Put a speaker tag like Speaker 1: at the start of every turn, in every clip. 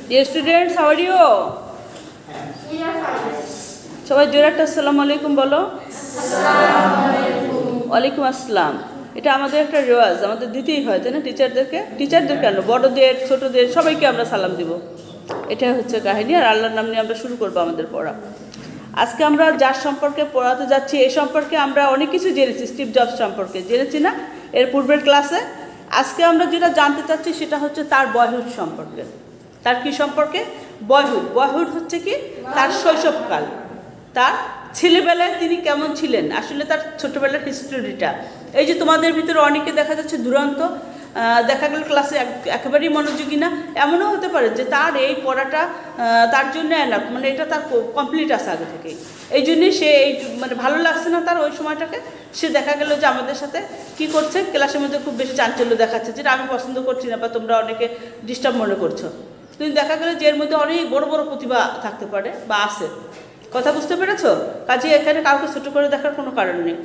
Speaker 1: Dear students, how are you? সবাই জোরে একটা আসসালামু আলাইকুম বলো। ওয়ালাইকুম আসসালাম। এটা আমাদের একটা রেওয়াজ, আমাদের দিতেই হয় তাই না? টিচারদের কেন, বড়দের ছোটদের সবাইকে আমরা সালাম দিব। এটা হচ্ছে কাহিনী। আর আল্লাহর নাম নিয়ে আমরা শুরু করবো আমাদের পড়া। আজকে আমরা যার সম্পর্কে পড়াতে যাচ্ছি এই সম্পর্কে আমরা অনেক কিছু জেনেছি, স্টিভ জবস সম্পর্কে জেনেছি না এর পূর্বের ক্লাসে। আজকে আমরা যেটা জানতে চাচ্ছি সেটা হচ্ছে তার বয়হুড সম্পর্কে। তার কি সম্পর্কে? বয়হুড হচ্ছে কি তার শৈশবকাল, তার ছেলেবেলায় তিনি কেমন ছিলেন, আসলে তার ছোটোবেলার হিস্টোরিটা। এই যে তোমাদের ভিতরে অনেকে দেখা যাচ্ছে দুরন্ত, দেখা গেল ক্লাসে একেবারেই মনোযোগী না, এমনও হতে পারে যে তার এই পড়াটা তার জন্য এনাফ, মানে এটা তার কমপ্লিট আছে আগে থেকেই, এই জন্যই সে এই মানে ভালো লাগছে না তার ওই সময়টাকে, সে দেখা গেল যে আমাদের সাথে কি করছে, ক্লাসের মধ্যে খুব বেশি চাঞ্চল্য দেখাচ্ছে, যেটা আমি পছন্দ করছি না বা তোমরা অনেকে ডিস্টার্ব মনে করছো। কিন্তু দেখা গেল যে এর মধ্যে অনেক বড় বড় প্রতিভা থাকতে পারে বা আছে। কথা বুঝতে পেরেছো? কাজে এখানে কাউকে ছোটো করে দেখার কোনো কারণ নেই।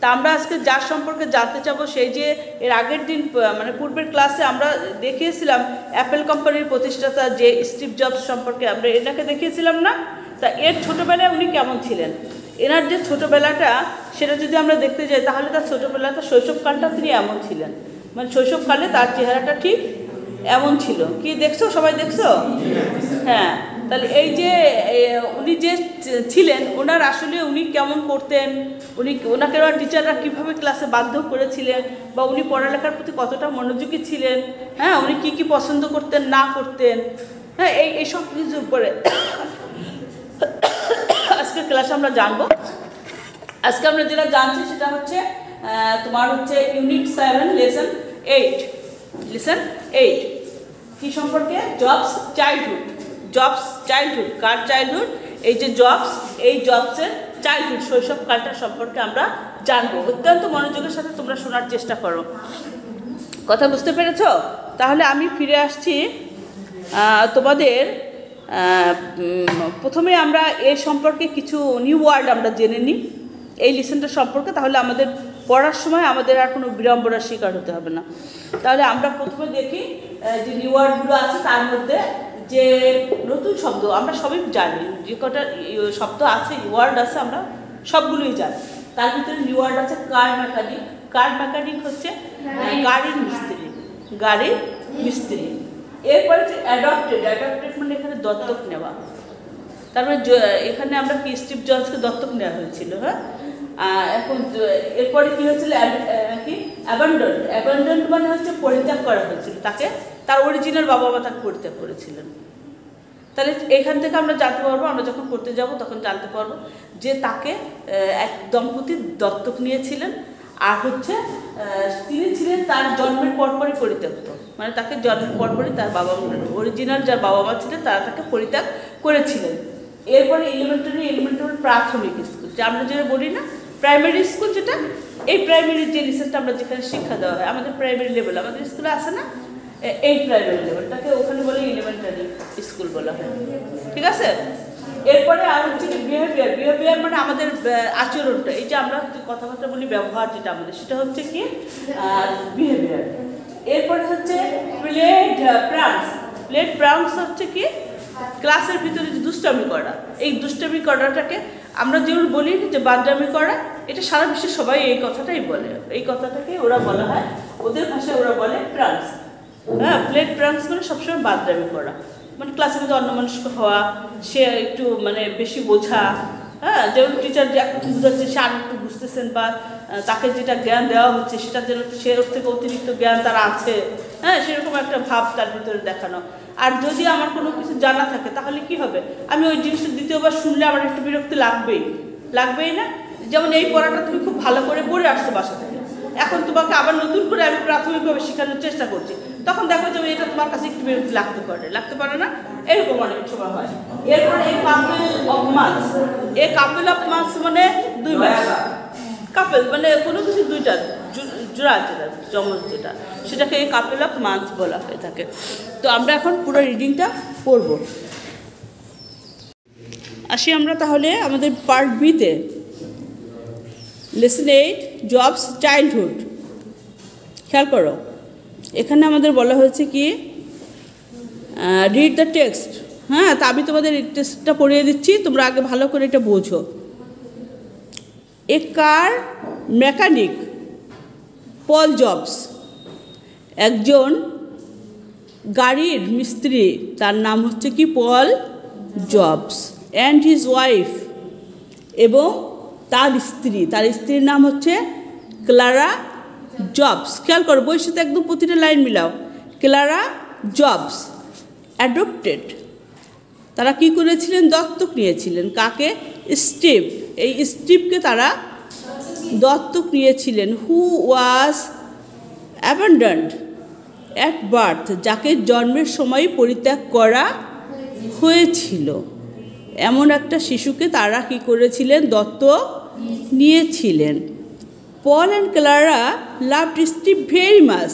Speaker 1: তা আমরা আজকে যার সম্পর্কে জানতে চাবো, সেই যে এর আগের দিন মানে পূর্বের ক্লাসে আমরা দেখিয়েছিলাম অ্যাপেল কোম্পানির প্রতিষ্ঠাতা যে স্টিভ জবস সম্পর্কে আমরা এটাকে দেখিয়েছিলাম না? তা এর ছোটোবেলায় উনি কেমন ছিলেন, এনার যে ছোটোবেলাটা সেটা যদি আমরা দেখতে যাই তাহলে তার ছোটোবেলাটা শৈশবকালটা তিনি এমন ছিলেন, মানে শৈশবকালে তার চেহারাটা ঠিক এমন ছিল। কি দেখছো, সবাই দেখছো? হ্যাঁ। তাহলে এই যে উনি যে ছিলেন, ওনার আসলে উনি কেমন করতেন, ওনাকে টিচাররা কীভাবে ক্লাসে বাধ্য করেছিলেন, বা উনি পড়ালেখার প্রতি কতটা মনোযোগী ছিলেন, হ্যাঁ, উনি কী পছন্দ করতেন না করতেন, হ্যাঁ, এইসব কিছুর উপরে আজকে ক্লাসে আমরা জানবো। আজকে আমরা যেটা জানছি সেটা হচ্ছে তোমার হচ্ছে ইউনিট 7 লেসন 8 কি সম্পর্কে? Jobs childhood. কার চাইল্ডহুড? এই যে জবস, এই জবসের চাইল্ডহুড, শৈশবকালটা সম্পর্কে আমরা জানবো। অত্যন্ত মনোযোগের সাথে তোমরা শোনার চেষ্টা করো। কথা বুঝতে পেরেছো? তাহলে আমি ফিরে আসছি তোমাদের প্রথমে আমরা এই সম্পর্কে কিছু নিউ ওয়ার্ড আমরা জেনে নিই এই লিসনটা সম্পর্কে, তাহলে আমাদের পড়ার সময় আমাদের আর কোনো বিড়ম্বনার শিকার হতে হবে না। তাহলে আমরা প্রথমে দেখি যে নিউ ওয়ার্ডগুলো আছে, তার মধ্যে যে নতুন শব্দ আমরা সবই জানি, যে কটা শব্দ আছে, ওয়ার্ড আছে, আমরা সবগুলোই জানি। তার ভিতরে নিউ ওয়ার্ড আছে কার মেকানিক হচ্ছে গাড়ির মিস্ত্রি। এরপরে হচ্ছে অ্যাডপ্টেড মানে এখানে দত্তক নেওয়া। তার মানে এখানে আমরা কি স্টিভ জবসকে দত্তক নেওয়া হয়েছিল, হ্যাঁ। এখন এরপরে কী হয়েছিল? অ্যাবান্ডন মানে হচ্ছে পরিত্যাগ করা হয়েছিল তাকে, তার অরিজিনাল বাবা মা তাকে পরিত্যাগ করেছিলেন। তাহলে এখান থেকে আমরা জানতে পারবো, আমরা যখন পড়তে যাব তখন জানতে পারবো যে তাকে এক দম্পতি দত্তক নিয়েছিলেন, আর হচ্ছে তিনি ছিলেন তার জন্মের পরপরই পরিত্যক্ত, মানে তাকে জন্মের পরপরই তার বাবা অরিজিনাল যার বাবা মা ছিলেন তারা তাকে পরিত্যাগ করেছিলেন। এরপরে এলিমেন্টারি প্রাথমিক স্কুল, যে আমরা যেটা বলি না প্রাইমারি স্কুল, যেটা এই প্রাইমারির যে লিসনটা আমরা যেখানে শিক্ষা দেওয়া হয়, আমাদের প্রাইমারি লেভেল আমাদের স্কুলে আসে না, এই প্রাইমারি লেভেলটাকে ওখানে বলে এলিমেন্টারি স্কুল বলা হয়, ঠিক আছে। এরপরে আর হচ্ছে কি বিহেভিয়ার মানে আমাদের আচরণটা, এই যে আমরা কথাবার্তা বলি, ব্যবহার যেটা আমাদের, সেটা হচ্ছে কি বিহেভিয়ার। এরপরে হচ্ছে প্লেড প্রাঙ্কস হচ্ছে কি ক্লাসের ভিতরে যে দুষ্টামি করা, এই দুষ্টামি করাটাকে আমরা যেমন বলি যে বাদরামি করা, এটা সারা বিশ্বে সবাই এই কথাটাই বলে, এই কথাটাকে ওরা বলা হয়, ওদের ভাষায় ওরা বলে প্রাঙ্কস। হ্যাঁ, প্লেড প্রাঙ্কস মানে সবসময় বাদরামি করা, মানে ক্লাসের মধ্যে অন্যমনস্ক হওয়া, সে একটু মানে বেশি বোঝা, হ্যাঁ, যেমন টিচার যে একটু বুঝাচ্ছে সে আর একটু বুঝতেছেন, বা তাকে যেটা জ্ঞান দেওয়া হচ্ছে সেটা যেন সে ওর থেকে অতিরিক্ত জ্ঞান তার আছে, হ্যাঁ, সেরকম একটা ভাব তার ভিতরে দেখানো। আর যদি আমার কোনো কিছু জানা থাকে তাহলে কি হবে, আমি ওই জিনিসটা দ্বিতীয়বার শুনলে আমার একটু বিরক্তি লাগবেই না। যেমন এই পড়াটা তুমি খুব ভালো করে পড়ে আসছো বাসা থেকে, এখন তোমাকে আবার নতুন করে আমি প্রাথমিকভাবে শেখানোর চেষ্টা করছি, তখন দেখো যে এটা তোমার কাছে একটু বিরক্তি লাগতে পারে না, এরকম অনেক সময় হয়। এরপরে এই কাপেল অফ মান্থস মানে 2 মাস, কাপেল মানে কোনো কিছু দুইটা জোড়া যেটা জমজ যেটা, সেটাকে এই কাপেল অফ মান্থস বলা হয়ে থাকে। তো আমরা এখন পুরো রিডিংটা পড়ব। আসি আমরা তাহলে আমাদের পার্ট বিতে, লেসন 8 জবস চাইল্ডহুড। খেয়াল করো, এখানে আমাদের বলা হয়েছে কি রিড দ্য টেক্সট। হ্যাঁ, তা আমি তোমাদের টেক্সটটা পড়িয়ে দিচ্ছি, তোমরা আগে ভালো করে এটা বোঝো। এ কার মেকানিক পল জবস, একজন গাড়ির মিস্ত্রি, তার নাম হচ্ছে কি পল জবস, অ্যান্ড হিজ ওয়াইফ, এবং তার স্ত্রীর নাম হচ্ছে ক্লারা জবস। খেয়াল করো, বইয়ের সাথে একদম প্রতিটা লাইন মিলাও। ক্লারা জবস অ্যাডপ্টেড, তারা কি করেছিলেন? দত্তক নিয়েছিলেন। কাকে? স্টিভ। এই স্টিভকে তারা দত্তক নিয়েছিলেন। হু ওয়াজ অ্যাবান্ডন্ড অ্যাট বার্থ, যাকে জন্মের সময় পরিত্যাগ করা হয়েছিল, এমন একটা শিশুকে তারা কি করেছিলেন? দত্তক নিয়েছিলেন। Paul and Clara loved Steve very much,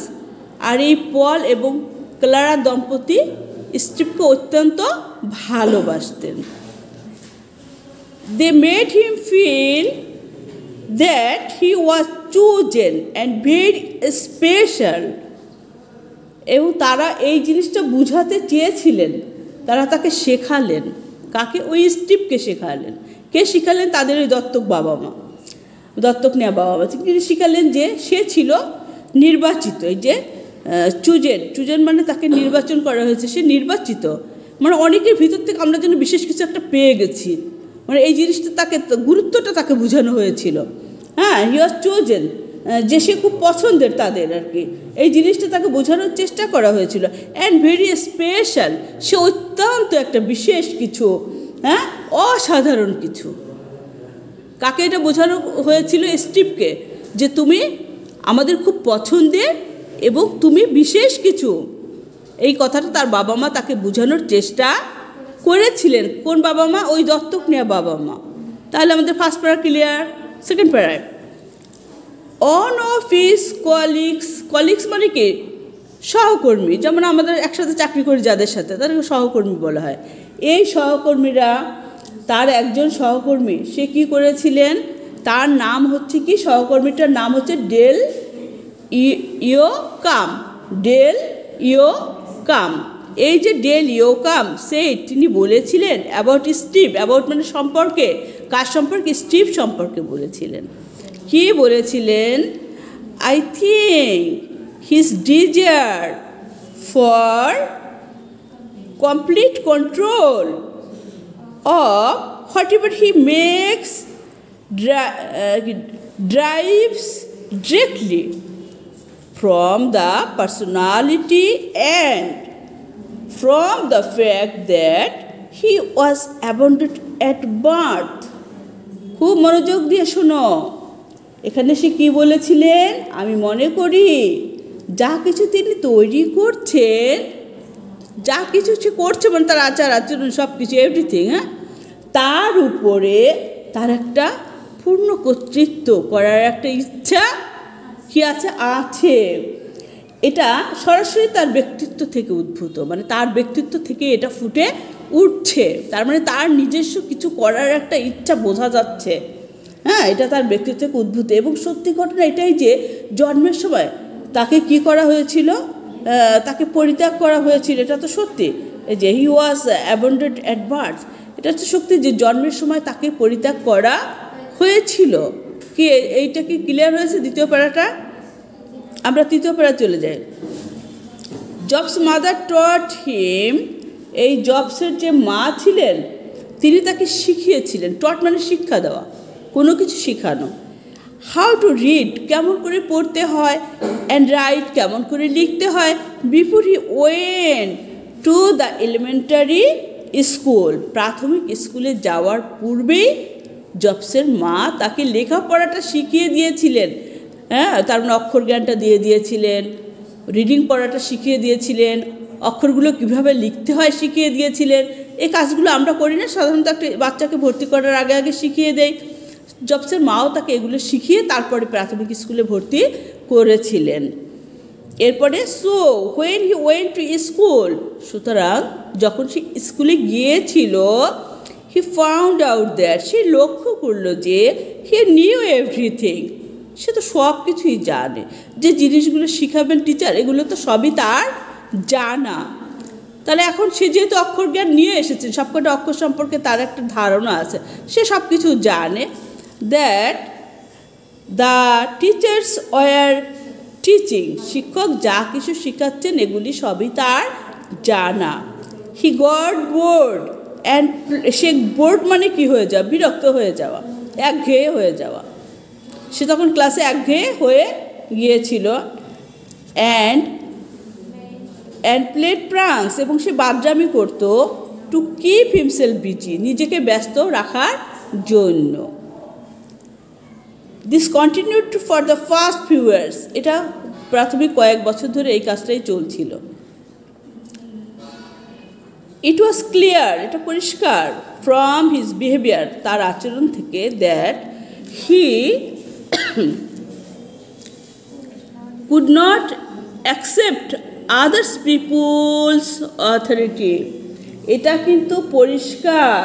Speaker 1: আর এই পল এবং ক্লারা দম্পতি স্টিভকে অত্যন্ত ভালোবাসতেন। They made him feel that he was chosen and very special, এবং তারা এই জিনিসটা বুঝাতে চেয়েছিলেন, তারা তাকে শেখালেন। কাকে? ওই স্টিভকে শেখালেন। কে শিখালেন? তাদের ওই দত্তক বাবা মা, দত্তক নেওয়া বাবা মা। তিনি শিখালেন যে সে ছিল নির্বাচিত। এই যে চুজেন মানে তাকে নির্বাচন করা হয়েছে, সে নির্বাচিত, মানে অনেকের ভিতর থেকে আমরা যেন বিশেষ কিছু একটা পেয়ে গেছি, মানে এই জিনিসটা তাকে, গুরুত্বটা তাকে বোঝানো হয়েছিল। হ্যাঁ, হি ওয়াজ চোজেন, যে সে খুব পছন্দের তাদের আর কি, এই জিনিসটা তাকে বোঝানোর চেষ্টা করা হয়েছিল। অ্যান্ড ভেরি স্পেশাল, সে অত্যন্ত একটা বিশেষ কিছু, হ্যাঁ, অসাধারণ কিছু। কাকে এটা বোঝানো হয়েছিল? স্টিভকে, যে তুমি আমাদের খুব পছন্দের এবং তুমি বিশেষ কিছু। এই কথাটা তার বাবা মা তাকে বোঝানোর চেষ্টা করেছিলেন। কোন বাবা মা? ওই দত্তক নেওয়া বাবা মা। তাহলে আমাদের ফার্স্ট প্যারা ক্লিয়ার। সেকেন্ড প্যারায়, অন অফ হিজ কলিগস মানে কি? সহকর্মী। যেমন আমাদের একসাথে চাকরি করি যাদের সাথে, তাদেরকে সহকর্মী বলা হয়। এই সহকর্মীরা, তার একজন সহকর্মী, সে কি করেছিলেন? তার নাম হচ্ছে কি? সহকর্মীটার নাম হচ্ছে ডেল ইয়োকাম। ডেল ইয়োকাম। এই যে ডেল ইয়োকাম, তিনি বলেছিলেন অ্যাবাউট স্টিভ। অ্যাবাউট মানে সম্পর্কে। কার সম্পর্কে? স্টিভ সম্পর্কে বলেছিলেন। কি বলেছিলেন? I think his desire for complete control of whatever he makes drives directly from the personality and from the fact that he was abandoned at birth. খুব মনোযোগ দিয়ে শোনো, এখানে সে কি বলেছিলেন? আমি মনে করি যা কিছু তিনি তৈরি করছেন, যা কিছু সে করছে, মানে তার আচার আচরণ সব কিছু, এভরিথিং, হ্যাঁ, তার উপরে তার একটা পূর্ণ কর্তৃত্ব করার একটা ইচ্ছা কি আছে। এটা সরাসরি তার ব্যক্তিত্ব থেকে উদ্ভূত, মানে তার ব্যক্তিত্ব থেকে এটা ফুটে উঠছে। তার মানে তার নিজস্ব কিছু করার একটা ইচ্ছা বোঝা যাচ্ছে। হ্যাঁ, এটা তার ব্যক্তিত্ব থেকে উদ্ভূত। এবং সত্যি ঘটনা এটাই যে জন্মের সময় তাকে কি করা হয়েছিল? তাকে পরিত্যাগ করা হয়েছিল। এটা তো সত্যি যে হি ওয়াজ অ্যাবান্ডন্ড অ্যাট বার্থ, এটা হচ্ছে সত্যি যে জন্মের সময় তাকে পরিত্যাগ করা হয়েছিল। কি এইটা কি ক্লিয়ার হয়েছে? দ্বিতীয় প্যারাটা। আমরা তৃতীয় প্যারা চলে যাই। জবস মাদার টট হিম, এই জবসের যে মা ছিলেন তিনি তাকে শিখিয়েছিলেন। টট মানে শিক্ষা দেওয়া, কোনো কিছু শেখানো। হাউ টু রিড, কেমন করে পড়তে হয়, অ্যান্ড রাইট, কেমন করে লিখতে হয়, before he went to the elementary school, প্রাথমিক স্কুলে যাওয়ার পূর্বেই জবসের মা তাকে লেখাপড়াটা শিখিয়ে দিয়েছিলেন। হ্যাঁ, তার মানে অক্ষর জ্ঞানটা দিয়ে দিয়েছিলেন, রিডিং পড়াটা শিখিয়ে দিয়েছিলেন, অক্ষরগুলো কীভাবে লিখতে হয় শিখিয়ে দিয়েছিলেন। এই কাজগুলো আমরা করি না সাধারণত, একটা বাচ্চাকে ভর্তি করার আগে আগে শিখিয়ে দেয়। জবসের মাও তাকে এগুলো শিখিয়ে তারপরে প্রাথমিক স্কুলে ভর্তি করেছিলেন। এরপরে so when he went to school, সুতরাং যখন সে স্কুলে গিয়েছিল, হি ফাউন্ড আউট দ্যাট, সে লক্ষ্য করলো যে হি নিউ এভরিথিং, সে তো সব কিছুই জানে। যে জিনিসগুলো শিখাবেন টিচার, এগুলো তো সবই তার জানা। তাহলে এখন সে যেহেতু অক্ষর জ্ঞান নিয়ে এসেছেন, সবকটা অক্ষর সম্পর্কে তার একটা ধারণা আছে, সে সব কিছু জানে। That the teachers were teaching, শিক্ষক যা কিছু শেখাচ্ছেন এগুলি সবই তার জানা। হি গট বোর্ড অ্যান্ড, সে বোর্ড মানে কি হয়ে যাওয়া, বিরক্ত হয়ে যাওয়া, একঘেয়ে হয়ে যাওয়া। সে তখন ক্লাসে একঘেয়ে হয়ে গিয়েছিল। অ্যান্ড প্লেড প্রাঙ্কস, এবং সে বাদরামি করতো, টু কিপ হিমসেলফ বিজি, নিজেকে ব্যস্ত রাখার জন্য। This continued for the first few years, এটা প্রাথমিক কয়েক বছর ধরে এই কাজটাই চলছিল। ইট ওয়াজ ক্লিয়ার, এটা পরিষ্কার, ফ্রম হিজ বিহেভিয়ার, তার আচরণ থেকে, that he could not accept others people's authority. এটা কিন্তু পরিষ্কার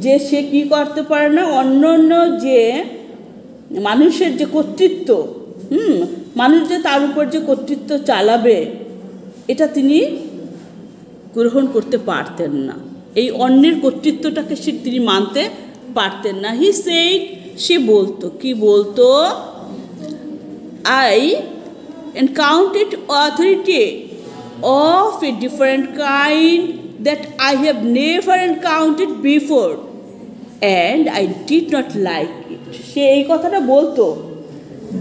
Speaker 1: যে সে কী করতে পারে না, অন্য অন্য যে মানুষের যে কর্তৃত্ব, মানুষ যে তার উপর যে কর্তৃত্ব চালাবে, এটা তিনি গ্রহণ করতে পারতেন না। এই অন্যের কর্তৃত্বটাকে তিনি মানতে পারতেন না। হি সেইড, সে বলতো, কি বলতো, I encountered authority of a different kind that I have never encountered before and I did not like it. সে এই কথাটা বলতো,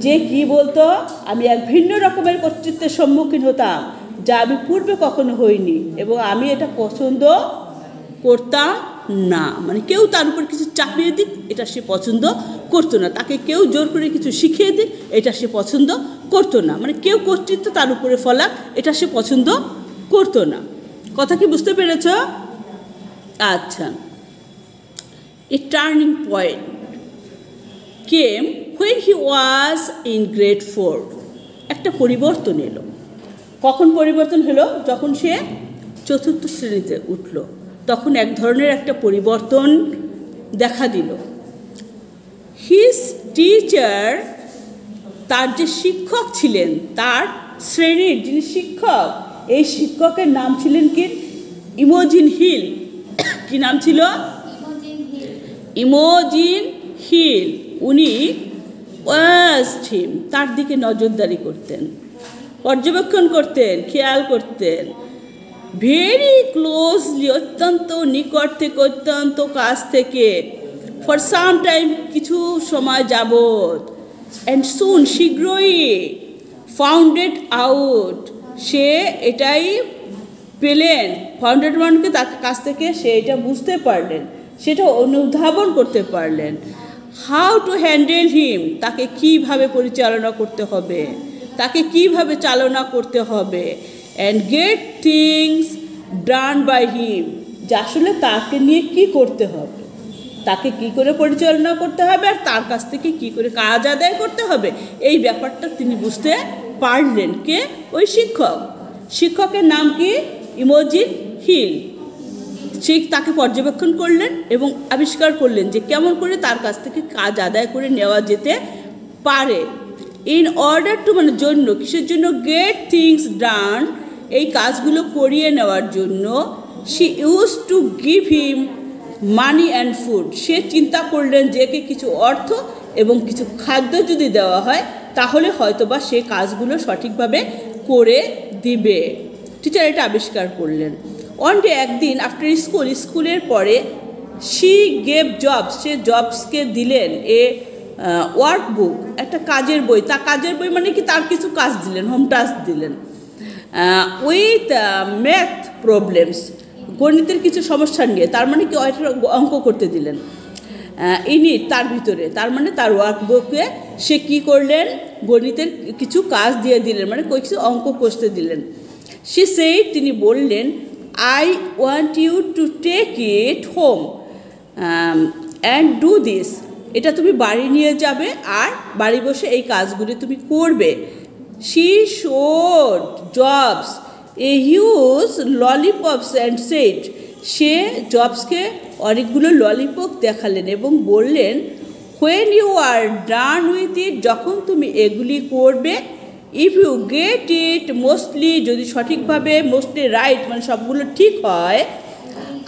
Speaker 1: যে কি বলতো, আমি এক ভিন্ন রকমের কর্তৃত্বের সম্মুখীন হতাম যা আমি পূর্বে কখনো হইনি, এবং আমি এটা পছন্দ করতাম না। মানে কেউ তার উপর কিছু চাপিয়ে দিক, এটা সে পছন্দ করতো না। তাকে কেউ জোর করে কিছু শিখিয়ে দিক, এটা সে পছন্দ করতো না। মানে কেউ কর্তৃত্ব তার উপরে ফলাক, এটা সে পছন্দ করতো না। কথা কি বুঝতে পেরেছ? আচ্ছা, এ turning point came when he was in grade 4. একটা পরিবর্তন এলো। কখন পরিবর্তন হলো? যখন সে চতুর্থ শ্রেণীতে উঠল, তখন এক ধরনের একটা পরিবর্তন দেখা দিল। হিজ টিচার, তার যে শিক্ষক ছিলেন, তার শ্রেণীর যিনি শিক্ষক, এই শিক্ষকের নাম ছিলেন কি? ইমোজিন হিল। কি নাম ছিল? ইমোজিন হিল। উনি ওয়াচড হিম, তার দিকে নজরদারি করতেন, পর্যবেক্ষণ করতেন, খেয়াল করতেন, ভেরি ক্লোজলি, অত্যন্ত নিকট থেকে, অত্যন্ত কাছ থেকে, ফর সাম টাইম, কিছু সময় যাবৎ। অ্যান্ড সুন, শীঘ্রই, ফাউন্ডেড আউট, সে এটাই পেলেন, ফাউন্ডেড মানকে তার কাছ থেকে সে এটা বুঝতে পারলেন, সেটা অনুধাবন করতে পারলেন। হাউ টু হ্যান্ডেল হিম, তাকে কীভাবে পরিচালনা করতে হবে, তাকে কীভাবে চালনা করতে হবে। And get things done by him, যে আসলে তাকে নিয়ে কি করতে হবে, তাকে কি করে পরিচালনা করতে হবে, আর তার কাছ থেকে কি করে কাজ আদায় করতে হবে, এই ব্যাপারটা তিনি বুঝতে পারলেন। কে? ওই শিক্ষক। শিক্ষকের নাম কি? ইমোজিন হিল। সে তাকে পর্যবেক্ষণ করলেন এবং আবিষ্কার করলেন যে কেমন করে তার কাছ থেকে কাজ আদায় করে নেওয়া যেতে পারে। ইন অর্ডার টু, মানে জন্য, কিসের জন্য? গেট থিংস ডান, এই কাজগুলো করিয়ে নেওয়ার জন্য। She used to give him money and food, সে চিন্তা করলেন যে কে কিছু অর্থ এবং কিছু খাদ্য যদি দেওয়া হয় তাহলে হয়তোবা সে কাজগুলো সঠিকভাবে করে দিবে। টিচার এটা আবিষ্কার করলেন। ওয়ান ডে, একদিন, আফটার স্কুল, স্কুলের পরে, শি গেভ জবস, সে জবসকে দিলেন এ ওয়ার্কবুক, একটা কাজের বই। তা কাজের বই মানে কি? তার কিছু কাজ দিলেন, হোম টাস্ক দিলেন, উইথ ম্যাথ প্রবলেমস, গণিতের কিছু সমস্যা নিয়ে। তার মানে কি? অঙ্ক করতে দিলেন ইনিট, তার ভিতরে, তার মানে তার ওয়ার্কবুকে সে কী করলেন? গণিতের কিছু কাজ দিয়ে দিলেন, মানে কিছু অঙ্ক কষতে দিলেন। সে সেই, তিনি বললেন, I want you to take it home and do this, এটা তুমি বাড়ি নিয়ে যাবে আর বাড়ি বসে এই কাজগুলি তুমি করবে। She showed Jobs a huge lollipops and said, সে জবসকে অনেকগুলো ললিপপ দেখালেন এবং বললেন, when you are done with it, যখন তুমি এগুলি করবে, if you get it mostly, যদি সঠিকভাবে মোস্টলি রাইট মানে সবগুলো ঠিক হয়,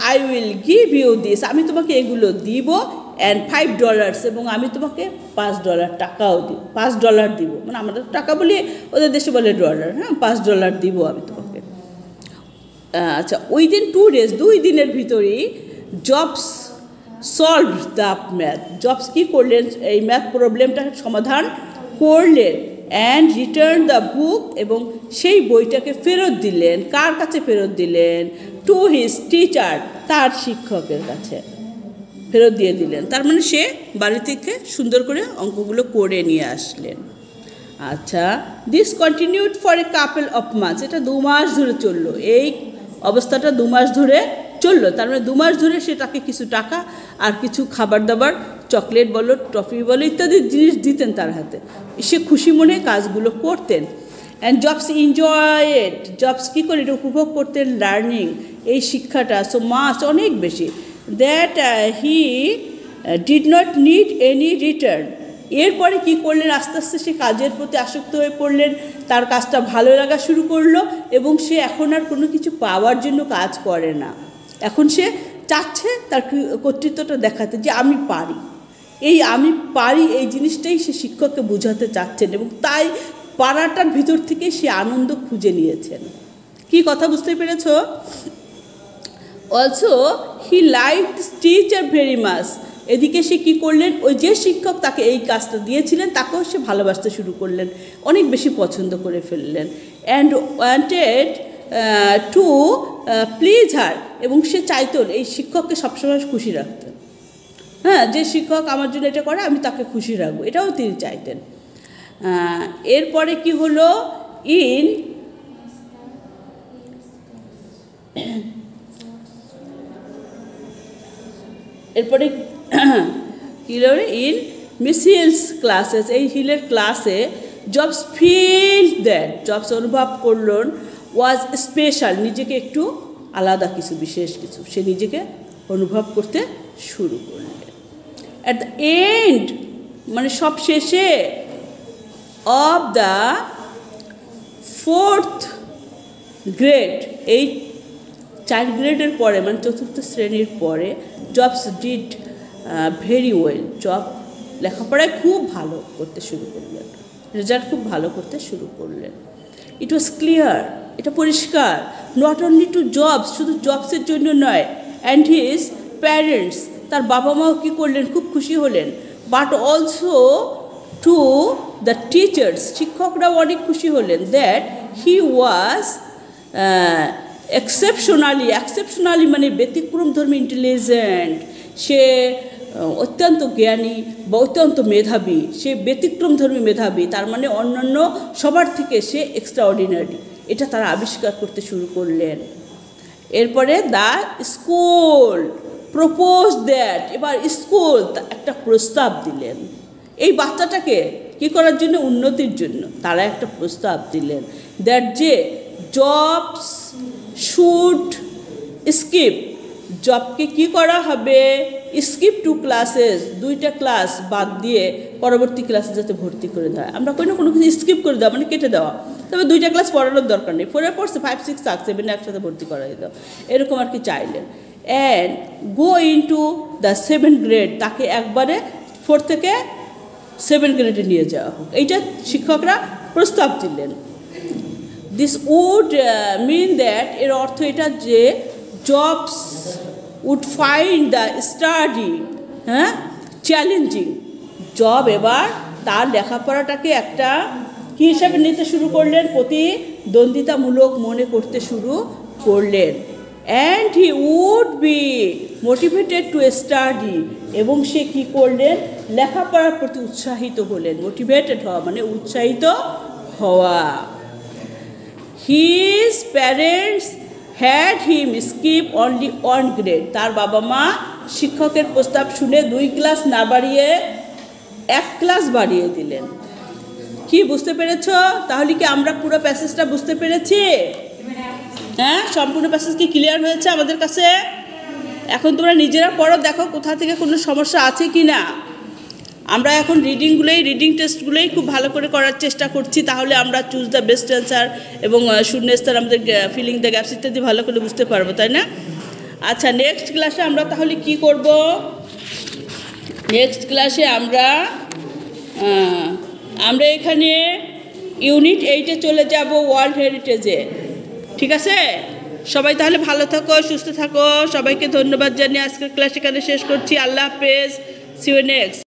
Speaker 1: I will give you this, আমি তোমাকে এগুলো দিব, অ্যান্ড $5, এবং আমি তোমাকে $5 টাকাও দিব, $5 দিব, মানে আমরা টাকা বলি, ওদের দেশে বলে ডলার, হ্যাঁ, $5 দিব আমি তোমাকে। আচ্ছা, উইদিন 2 days, 2 দিনের ভিতরেই Jobs solve the math, Jobs কী করলেন, এই ম্যাথ প্রবলেমটার সমাধান করলেন, অ্যান্ড রিটার্ন দ্য বুক, এবং সেই বইটাকে ফেরত দিলেন, কার কাছে ফেরত দিলেন, টু হিজ টিচার, তার শিক্ষকের কাছে ফেরত দিয়ে দিলেন। তার মানে সে বাড়ি থেকে সুন্দর করে অঙ্কগুলো করে নিয়ে আসলেন। আচ্ছা, this continued for a couple of months, এটা 2 মাস ধরে চললো, এই অবস্থাটা 2 মাস ধরে চললো। তার মানে 2 মাস ধরে সে তাকে কিছু টাকা আর কিছু খাবার দাবার, চকলেট বলো, টফি বলো, ইত্যাদি জিনিস দিতেন তার হাতে, সে খুশি মনে কাজগুলো করতেন। অ্যান্ড জবস এনজয়েড, জবস কী করে এটা উপভোগ করতেন, লার্নিং, এই শিক্ষাটা, সো মাচ, অনেক বেশি, that he did not need any return. এরপরে কী করলেন, আস্তে আস্তে সে কাজের প্রতি আসক্ত হয়ে পড়লেন, তার কাজটা ভালো লাগা শুরু করলো, এবং সে এখন আর কোনো কিছু পাওয়ার জন্য কাজ করে না, এখন সে চাচ্ছে তার কর্তৃত্বটা দেখাতে, যে আমি পারি, এই আমি পারি, এই জিনিসটাই সে শিক্ষককে বোঝাতে চাচ্ছেন, এবং তাই পাড়াটার ভিতর থেকে সে আনন্দ খুঁজে নিয়েছেন। কি কথা বুঝতে পেরেছ? অলসো হি লাইকড টিচার ভেরি মাচ, এদিকে সে কী করলেন, ওই যে শিক্ষক তাকে এই কাজটা দিয়েছিলেন তাকেও সে ভালোবাসতে শুরু করলেন, অনেক বেশি পছন্দ করে ফেললেন। অ্যান্ড ওয়ান্টেড টু প্লিজ হার, এবং সে চাইতেন এই শিক্ষককে সবসময় খুশি রাখতেন, হ্যাঁ, যে শিক্ষক আমার জন্য এটা করে আমি তাকে খুশি রাখবো, এটাও তিনি চাইতেন। এরপরে কি হলো, এরপরে কী হলো, ইন মিস হিলস ক্লাসেস, এই হিলের ক্লাসে জবস ফিল দ্যাট, জবস অনুভব করলেন, ওয়াজ স্পেশাল, নিজেকে একটু আলাদা কিছু, বিশেষ কিছু সে নিজেকে অনুভব করতে শুরু করলেন। অ্যাট দ্য এন্ড, মানে সব শেষে, অফ দ্য 4th গ্রেড, এই 4 গ্রেডের পরে, মানে 4th শ্রেণীর পরে, jobs did very well, job লেখাপড়ায় খুব ভালো করতে শুরু করলেন, রেজাল্ট খুব ভালো করতে শুরু করলেন। ইট ওয়াজ ক্লিয়ার, এটা পরিষ্কার, নট অনলি টু জবস, শুধু জবসের জন্য নয়, অ্যান্ড হিজ প্যারেন্টস, তার বাবা মাও কী করলেন, খুব খুশি হলেন, but also to the teachers, শিক্ষকরাও অনেক খুশি হলেন, দ্যাট হি ওয়াজ এক্সেপশনালি মানে ব্যতিক্রমধর্মী, ইন্টেলিজেন্ট, সে অত্যন্ত জ্ঞানী বা অত্যন্ত মেধাবী, সে ব্যতিক্রমধর্মী মেধাবী, তার মানে অন্যান্য সবার থেকে সে এক্সট্রা অর্ডিনারি, এটা তারা আবিষ্কার করতে শুরু করলেন। এরপরে দ্য স্কুল প্রপোজ দ্যাট, এবার স্কুল একটা প্রস্তাব দিলেন, এই বাচ্চাটাকে কী করার জন্য, উন্নতির জন্য তারা একটা প্রস্তাব দিলেন, দ্যাট যে জবস শুড স্কিপ, জবকে কি করা হবে, স্কিপ 2 ক্লাসেস, 2টা ক্লাস বাদ দিয়ে পরবর্তী ক্লাসে যাতে ভর্তি করে দেয়। আমরা কোনো কিছু স্কিপ করে দেওয়া মানে কেটে দেওয়া, তবে 2টা ক্লাস পড়ানোর দরকার নেই, 4 পড়ছে 5, 6, 7 একসাথে ভর্তি করা যেত, এরকম আর কি চাইলেন। And go into the 7th grade, তাকে একবারে 4 থেকে 7 গ্রেডে নিয়ে যাওয়া হোক, এইটা শিক্ষকরা প্রস্তাব দিলেন। দিস উড মিন দ্যাট, এর অর্থ এটা যে jobs would find the study challenging, job এবার তার লেখাপড়াটাকে একটা কী হিসাবে নিতে শুরু করলেন, প্রতিদ্বন্দ্বিতামূলক মনে করতে শুরু করলেন। And he would be motivated to study, এবং সে কী করলেন, লেখাপড়ার প্রতি উৎসাহিত হলেন, মোটিভেটেড হওয়া মানে উৎসাহিত হওয়া। His parents had him skip only 1 grade, তার বাবা মা শিক্ষকের প্রস্তাব শুনে 2 ক্লাস না বাড়িয়ে 1 ক্লাস বাড়িয়ে দিলেন। কি বুঝতে পেরেছ? তাহলে কি আমরা পুরো প্যাসেজটা বুঝতে পেরেছি? হ্যাঁ, সম্পূর্ণ প্যাসেজ কি ক্লিয়ার হয়েছে আমাদের কাছে? এখন তোমরা নিজেরা পড়ো, দেখো কোথা থেকে কোনো সমস্যা আছে কি না। আমরা এখন রিডিং টেস্টগুলোই খুব ভালো করে করার চেষ্টা করছি, তাহলে আমরা চুজ দ্য বেস্ট অ্যান্সার এবং শূন্যস্থান আমাদের ফিলিং দ্য গ্যাপস ইত্যাদি ভালো করে বুঝতে পারবো, তাই না? আচ্ছা, নেক্সট ক্লাসে আমরা তাহলে কি করব? নেক্সট ক্লাসে আমরা এখানে ইউনিট 8-এ চলে যাব, ওয়ার্ল্ড হেরিটেজে। ঠিক আছে, সবাই তাহলে ভালো থাকো, সুস্থ থাকো। সবাইকে ধন্যবাদ জানিয়ে আজকের ক্লাস এখানে শেষ করছি। আল্লাহ হাফেজ, সি ইউ নেক্সট।